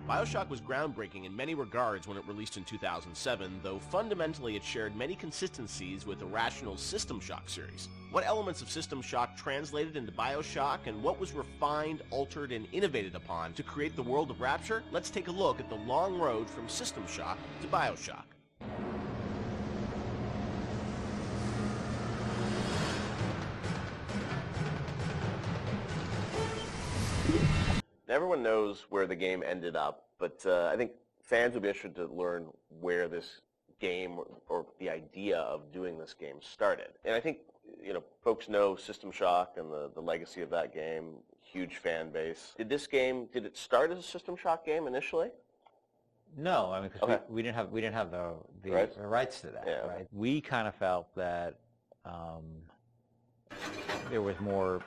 BioShock was groundbreaking in many regards when it released in 2007, though fundamentally it shared many consistencies with Irrational's System Shock series. What elements of System Shock translated into BioShock, and what was refined, altered, and innovated upon to create the world of Rapture? Let's take a look at the long road from System Shock to BioShock. Everyone knows where the game ended up, but I think fans would be interested to learn where this game or the idea of doing this game started. And I think folks know System Shock and the legacy of that game, huge fan base. Did it start as a System Shock game initially? No, I mean, because we didn't have the rights to that, Yeah. right? We kind of felt that there was more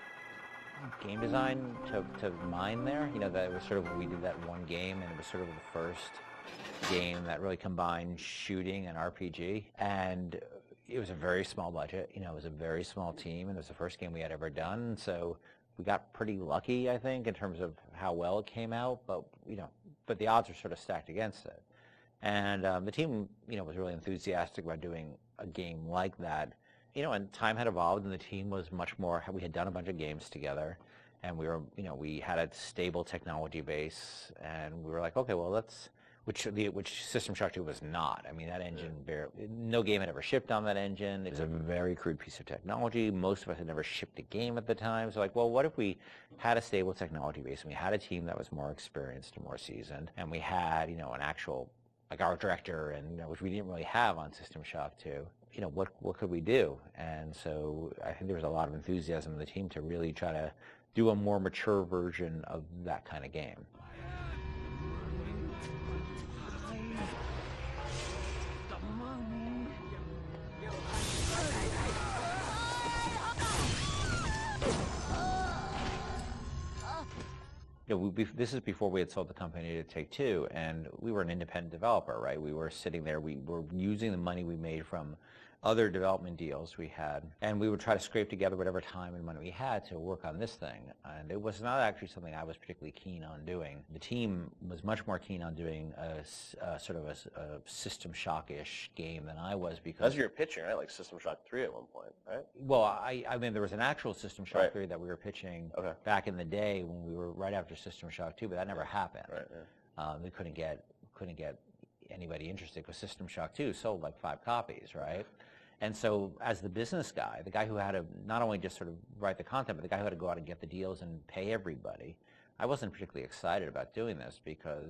game design to mine there. That it was sort of when we did that one game, and it was sort of the first game that really combined shooting and RPG. And it was a very small budget. It was a very small team, and it was the first game we had ever done. So we got pretty lucky, I think, in terms of how well it came out. But but the odds were sort of stacked against it. And the team, was really enthusiastic about doing a game like that. And time had evolved, and the team was much more. We had done a bunch of games together, and we had a stable technology base, and we were like, okay, well, which System Shock 2 was not. I mean, that engine, no game had ever shipped on that engine. It was a very crude piece of technology. Most of us had never shipped a game at the time. So like, well, what if we had a stable technology base, and we had a team that was more experienced and more seasoned, and we had, an actual, like our director, and which we didn't really have on System Shock 2. What could we do? And so I think there was a lot of enthusiasm in the team to really try to do a more mature version of that kind of game. This is before we had sold the company to Take-Two, and we were an independent developer, right? We were sitting there, we were using the money we made from other development deals we had, and we would try to scrape together whatever time and money we had to work on this thing. And it was not actually something I was particularly keen on doing. The team was much more keen on doing a sort of a System Shock-ish game than I was, because... That's what you were pitching, right? Like System Shock 3 at one point, right? Well, I mean, there was an actual System Shock 3 that we were pitching back in the day when we were right after System Shock 2, but that never happened. Right, yeah. We couldn't get anybody interested because System Shock 2 sold like 5 copies, right? And so as the business guy, the guy who had to not only just sort of write the content, but the guy who had to go out and get the deals and pay everybody, I wasn't particularly excited about doing this, because